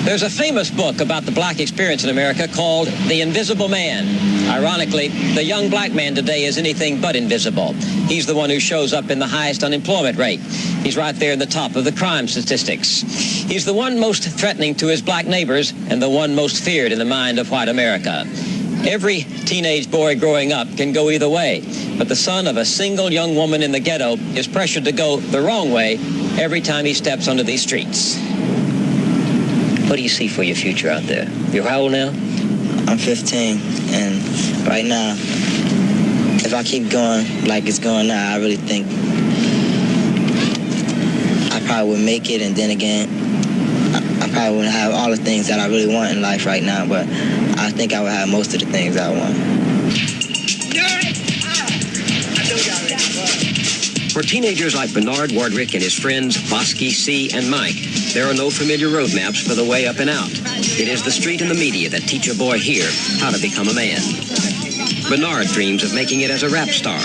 There's a famous book about the black experience in America called The Invisible Man. Ironically, the young black man today is anything but invisible. He's the one who shows up in the highest unemployment rate. He's right there in the top of the crime statistics. He's the one most threatening to his black neighbors and the one most feared in the mind of white America. Every teenage boy growing up can go either way, but the son of a single young woman in the ghetto is pressured to go the wrong way every time he steps onto these streets. What do you see for your future out there? You're how old now? I'm 15, and right now, if I keep going like it's going now, I really think I probably would make it, and then again, I probably wouldn't have all the things that I really want in life right now, but I think I would have most of the things I want. For teenagers like Bernard Wardrick and his friends Bosky, C, and Mike, there are no familiar roadmaps for the way up and out. It is the street and the media that teach a boy here how to become a man. Bernard dreams of making it as a rap star.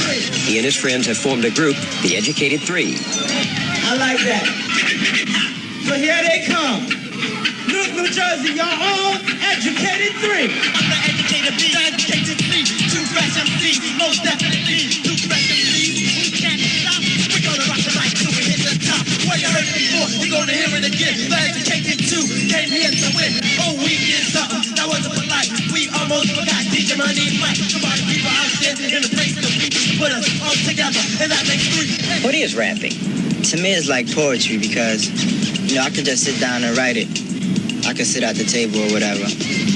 He and his friends have formed a group, the Educated Three. I like that. So here they come. Look, New Jersey, your own Educated Three. I'm the Educated B, the Educated Three. Two fresh MCs, most definitely. Two fresh MCs, who can't stop. We're gonna rock the mic till we hit the top. What you heard before, you're gonna hear it again. The Educated Two came here to win. Oh, we did something that wasn't polite. We almost forgot DJ Money and Mike. Somebody people out there in the place to be. Put us all together, and that makes three. What is rapping? To me, it's like poetry because, you know, I could just sit down and write it. I could sit at the table or wherever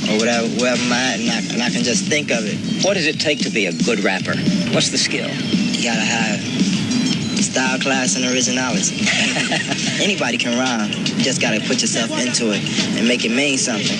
wherever I'm at, and I can just think of it. What does it take to be a good rapper? What's the skill? You gotta have style, class, and originality. Anybody can rhyme. You just gotta put yourself into it and make it mean something.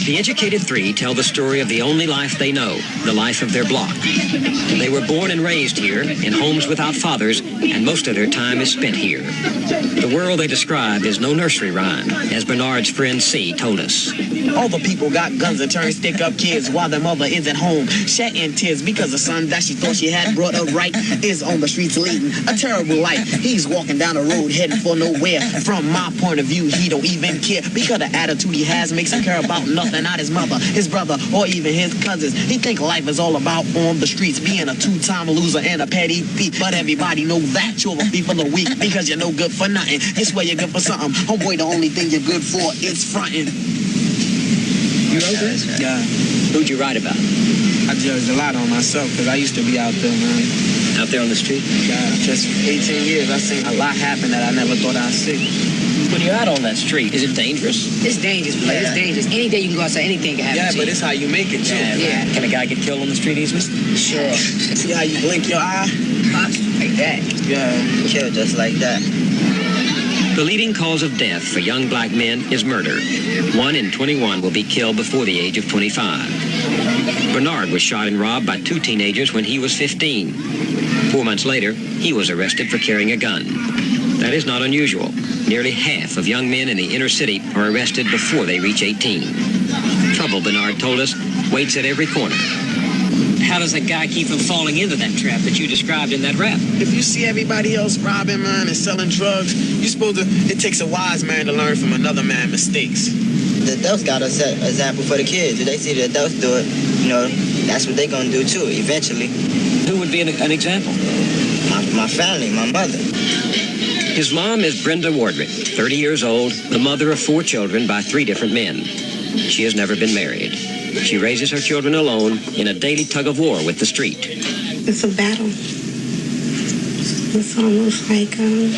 The Educated Three tell the story of the only life they know, the life of their block. They were born and raised here in homes without fathers, and most of their time is spent here. The world they describe is no nursery rhyme, as Bernard's friend C told us. All the people got guns and turn stick-up kids while their mother is at home, shed in tears because the son that she thought she had brought up right is on the streets leading a terrible life. He's walking down the road heading for nowhere. From my point of view, he don't even care because the attitude he has makes him care about nothing, not his mother, his brother, or even his cousins. He think life is all about on the streets, being a two-time loser and a petty thief. But everybody know that you're a thief of the week because you're no good for nothing. You swear you're good for something. Homeboy, the only thing you're good for is fronting. You wrote this? Yeah. Who'd you write about? I judged a lot on myself because I used to be out there, man. Out there on the street? Yeah, just 18 years, I've seen a lot happen that I never thought I'd see. When you're out on that street, is it dangerous? It's dangerous, but it's dangerous. Any day you can go outside, anything can happen. Yeah, to but you. it's how you make it, too. Yeah. Can a guy get killed on the street easily? Sure. See how you blink your eye? Like that. Yeah. Killed just like that. The leading cause of death for young black men is murder. 1 in 21 will be killed before the age of 25. Bernard was shot and robbed by 2 teenagers when he was 15. 4 months later, he was arrested for carrying a gun. That is not unusual. Nearly half of young men in the inner city are arrested before they reach 18. Trouble, Bernard told us, waits at every corner. How does a guy keep from falling into that trap that you described in that rap? If you see everybody else robbing, man, and selling drugs, you're supposed to, it takes a wise man to learn from another man's mistakes. The adults got to set an example for the kids. If they see the adults do it, you know, that's what they're going to do, too, eventually. Who would be an example? My family, my mother. His mom is Brenda Wardrick, 30 years old, the mother of 4 children by 3 different men. She has never been married. She raises her children alone in a daily tug-of-war with the street. It's a battle. It's almost like, and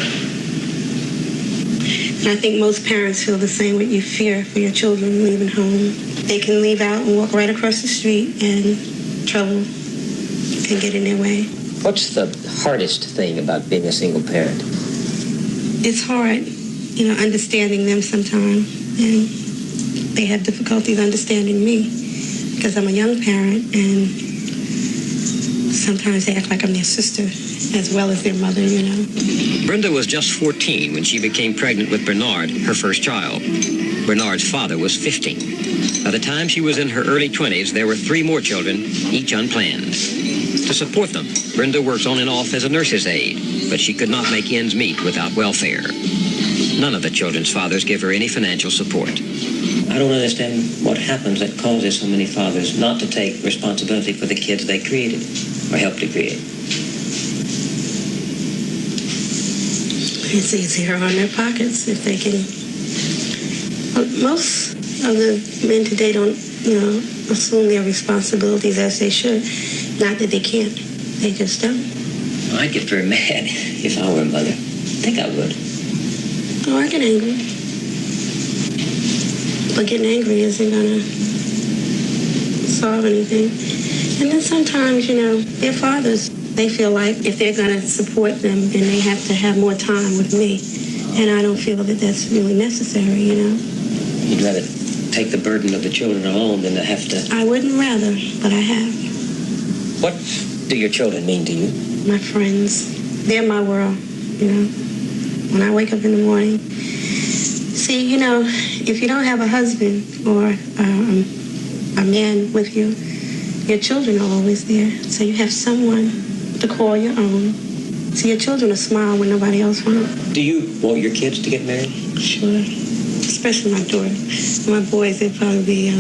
I think most parents feel the same way. You fear for your children leaving home. They can leave out and walk right across the street and trouble can get in their way. What's the hardest thing about being a single parent? It's hard, you know, understanding them sometimes. And they have difficulties understanding me because I'm a young parent, and sometimes they act like I'm their sister as well as their mother, you know. Brenda was just 14 when she became pregnant with Bernard, her first child. Bernard's father was 50. By the time she was in her early 20s, there were 3 more children, each unplanned. To support them, Brenda works on and off as a nurse's aide. but she could not make ends meet without welfare. None of the children's fathers give her any financial support. I don't understand what happens that causes so many fathers not to take responsibility for the kids they created or helped to create. It's easier on their pockets if they can. Most of the men today don't, assume their responsibilities as they should. Not that they can't, they just don't. I'd get very mad if I were a mother. I think I would. Oh, I get angry. But getting angry isn't gonna solve anything. And then sometimes, their fathers, they feel like if they're gonna support them, then they have to have more time with me. And I don't feel that that's really necessary, You'd rather take the burden of the children alone than to have to... I wouldn't rather, but I have. What do your children mean to you? My friends, they're my world, When I wake up in the morning, see, if you don't have a husband or a man with you, your children are always there. So you have someone to call your own. So your children will smile when nobody else will. Do you want your kids to get married? Sure. Especially my daughter. My boys, they'd probably be,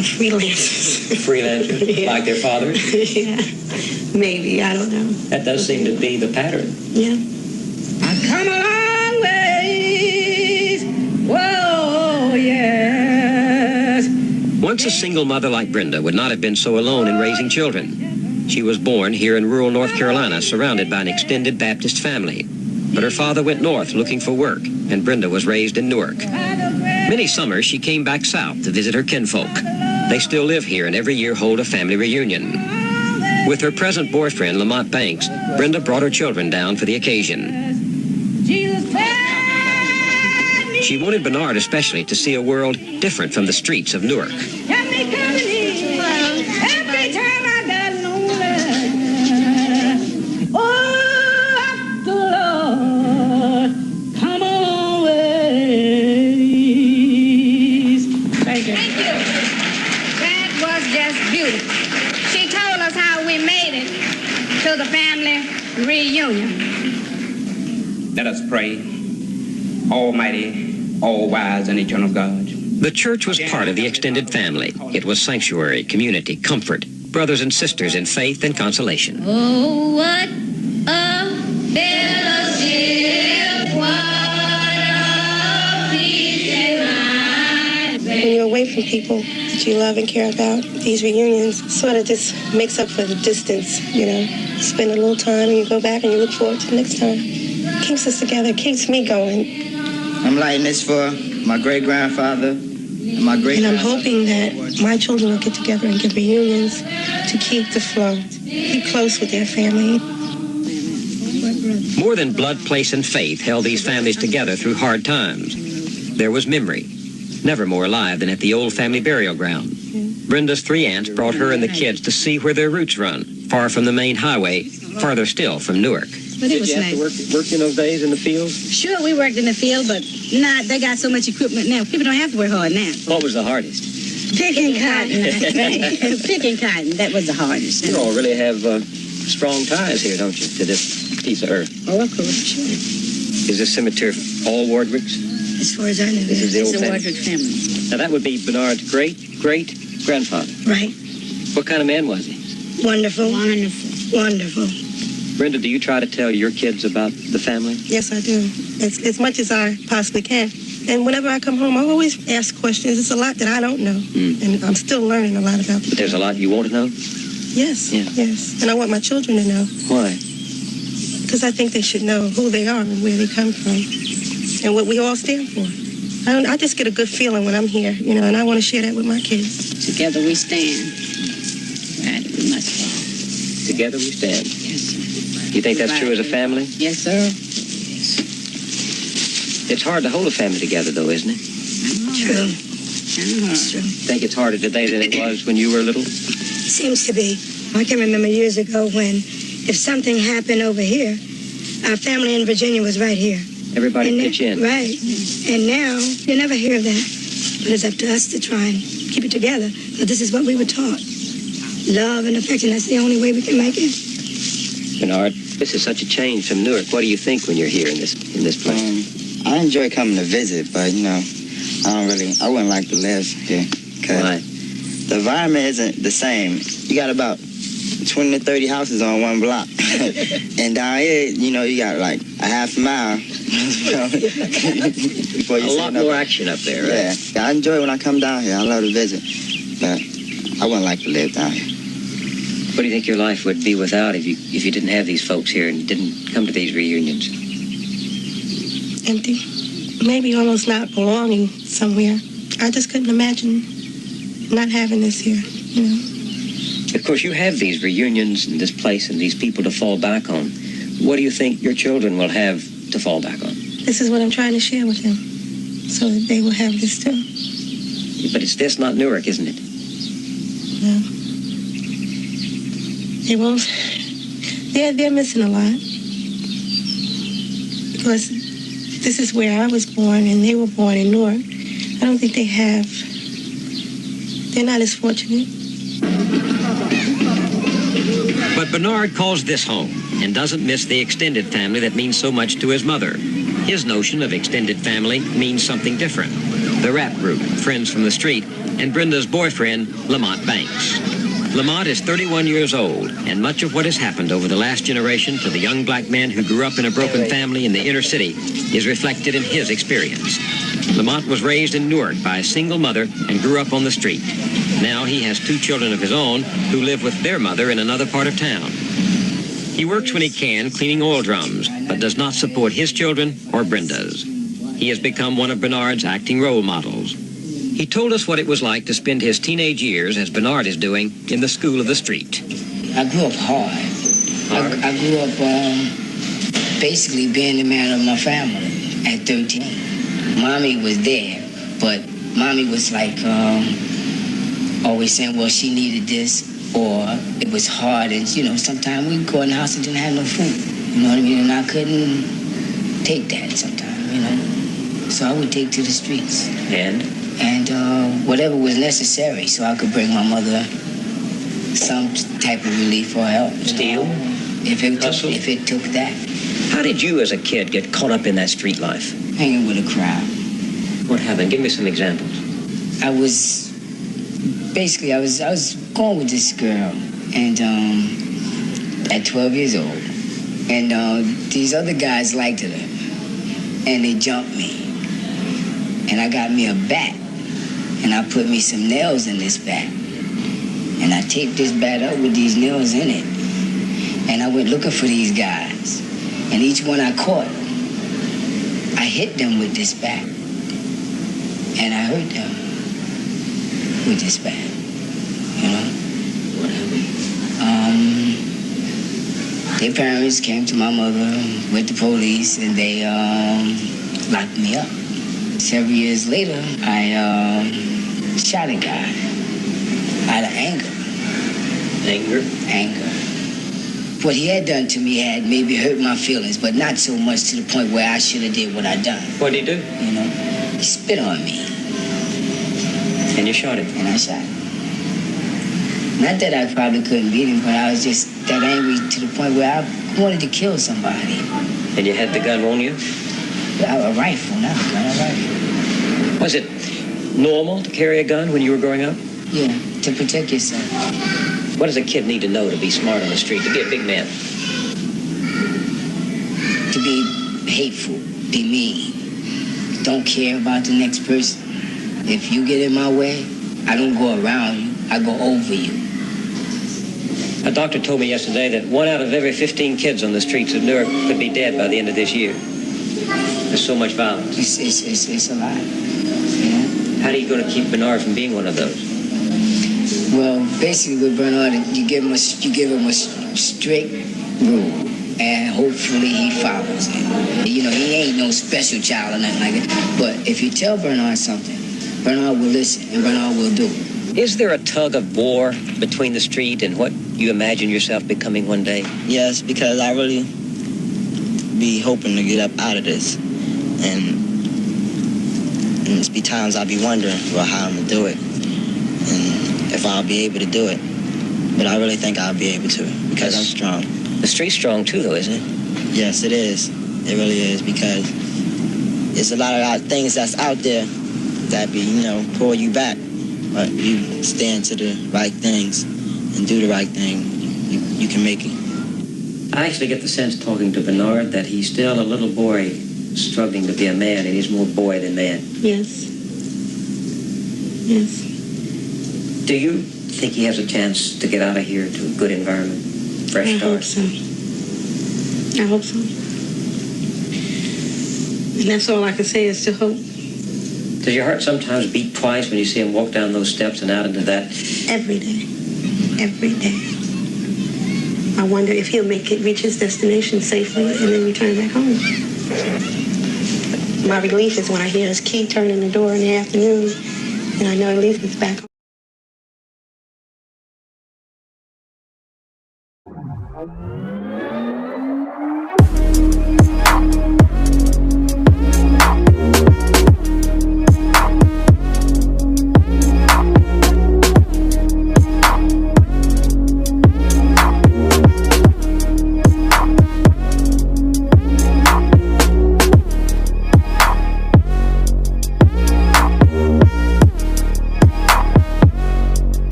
freelancers. Freelancers? Yeah. Like their fathers? Yeah. Maybe, I don't know. That does seem to be the pattern. Yeah. I've come a long ways. Whoa, yes. Once a single mother like Brenda would not have been so alone in raising children. She was born here in rural North Carolina, surrounded by an extended Baptist family. But her father went north looking for work, and Brenda was raised in Newark. Many summers, she came back south to visit her kinfolk. They still live here and every year hold a family reunion. With her present boyfriend, Lamont Banks, Brenda brought her children down for the occasion. She wanted Bernard especially to see a world different from the streets of Newark. The family reunion. Let us pray. Almighty, all-wise, and eternal God. The church was part of the extended family. It was sanctuary, community, comfort, brothers and sisters in faith and consolation. Oh, what a fellowship, what a peace and life. When you're away from people that you love and care about, these reunions sort of just makes up for the distance, Spend a little time and you go back and you look forward to the next time. It keeps us together. It keeps me going. I'm lighting this for my great-grandfather and my great. And I'm hoping that my children will get together and give reunions to keep the flow, be close with their family. More than blood, place, and faith held these families together through hard times. There was memory, never more alive than at the old family burial ground. Brenda's 3 aunts brought her and the kids to see where their roots run, far from the main highway, farther still from Newark. But it was nice. Work in those days in the field? Sure, we worked in the field, but they got so much equipment now. People don't have to work hard now. What was the hardest? Picking cotton. Picking cotton, that was the hardest. You all really have strong ties here, don't you, to this piece of earth? Oh, of course, sure. Is this cemetery all Wardwicks? As far as I know, This is the it's old the family. Wardwick family. Now, that would be Bernard's great-great-grandfather. Right. What kind of man was he? Wonderful. Wonderful. Wonderful. Brenda, do you try to tell your kids about the family? Yes, I do. As much as I possibly can. And whenever I come home, I always ask questions. It's a lot that I don't know. And I'm still learning a lot about But there's a lot you want to know? Yes, Yeah. yes. And I want my children to know. Why? Because I think they should know who they are and where they come from. And what we all stand for. I just get a good feeling when I'm here, and I want to share that with my kids. Together we stand. Right, we must fall. Together we stand. Yes, sir. You think that's true as a family? Yes, sir. It's hard to hold a family together, though, isn't it? True. It's true. Think it's harder today than it was when you were little? Seems to be. I can remember years ago when if something happened over here, our family in Virginia was right here. Everybody pitch in. Right. And now, you never hear of that. But it's up to us to try and keep it together. But this is what we were taught. Love and affection, that's the only way we can make it. Bernard, this is such a change from Newark. What do you think when you're here in this place? I enjoy coming to visit, but, you know, I wouldn't like to live here. Why? The environment isn't the same. You got about 20 to 30 houses on one block. And down here, you know, you got like a half mile. Before you a lot more action up there, right? Yeah, I enjoy when I come down here. I love to visit. But I wouldn't like to live down here. What do you think your life would be without if you didn't have these folks here and didn't come to these reunions? Empty. Maybe almost not belonging somewhere. I just couldn't imagine not having this here, you know. Of course, you have these reunions and this place and these people to fall back on. What do you think your children will have to fall back on? This is what I'm trying to share with them, so that they will have this too. But it's this, not Newark, isn't it? No. They won't. They're missing a lot. Because this is where I was born and they were born in Newark. I don't think they're not as fortunate. But Bernard calls this home and doesn't miss the extended family that means so much to his mother. His notion of extended family means something different. The rap group, Friends from the Street, and Brenda's boyfriend, Lamont Banks. Lamont is 31 years old, and much of what has happened over the last generation to the young black man who grew up in a broken family in the inner city is reflected in his experience. Lamont was raised in Newark by a single mother and grew up on the street. Now he has 2 children of his own who live with their mother in another part of town. He works when he can cleaning oil drums, but does not support his children or Brenda's. He has become one of Bernard's acting role models. He told us what it was like to spend his teenage years, as Bernard is doing, in the school of the street. I grew up hard. I grew up basically being the man of my family at 13. Mommy was there, but Mommy was like always saying, well, she needed this, or it was hard, and, you know, sometimes we'd go in the house and didn't have no food, you know what I mean, and I couldn't take that sometimes, you know, so I would take to the streets. And whatever was necessary so I could bring my mother some type of relief or help. Steal? If it took that. How did you as a kid get caught up in that street life? Hanging with a crowd. What happened? Give me some examples. I was going with this girl, and at 12 years old, and these other guys liked her, and they jumped me, and I got me a bat, and I put me some nails in this bat, and I taped this bat up with these nails in it, and I went looking for these guys, and each one I caught, I hit them with this bat, and I hurt them with this bat, you know. What happened? Their parents came to my mother with the police, and they locked me up. Several years later, I shot a guy out of anger. Anger? Anger. What he had done to me had maybe hurt my feelings, but not so much to the point where I should have did what I done. What did he do? You know, he spit on me. And you shot him? And I shot him. Not that I probably couldn't beat him, but I was just that angry to the point where I wanted to kill somebody. And you had the gun on you? A rifle, not a gun, a rifle. Was it normal to carry a gun when you were growing up? Yeah, to protect yourself. What does a kid need to know to be smart on the street, to be a big man? To be hateful, be mean. Don't care about the next person. If you get in my way, I don't go around you, I go over you. A doctor told me yesterday that 1 out of every 15 kids on the streets of Newark could be dead by the end of this year. There's so much violence. It's a lot. Yeah. How are you going to keep Bernard from being one of those? Well, basically with Bernard, you give him a strict rule, and hopefully he follows it. You know, he ain't no special child or nothing like that. But if you tell Bernard something, Bernard will listen, and Bernard will do it. Is there a tug of war between the street and what you imagine yourself becoming one day? Yes, because I really be hoping to get up out of this. And it's be times I'll be wondering about how I'm going to do it. And if I'll be able to do it. But I really think I'll be able to, because I'm strong. The street's strong too, though, isn't it? Yes, it is. It really is, because there's a lot of things that's out there that be, pull you back. But you stand to the right things and do the right thing, you can make it. I actually get the sense, talking to Bernard, that he's still a little boy struggling to be a man, and he's more boy than man. Yes. Yes. Do you think he has a chance to get out of here to a good environment, fresh start? I hope so. I hope so. And that's all I can say is to hope. Does your heart sometimes beat twice when you see him walk down those steps and out into that? Every day. Every day. I wonder if he'll reach his destination safely and then return back home. My relief is when I hear his key turn in the door in the afternoon, and I know at least it's back home.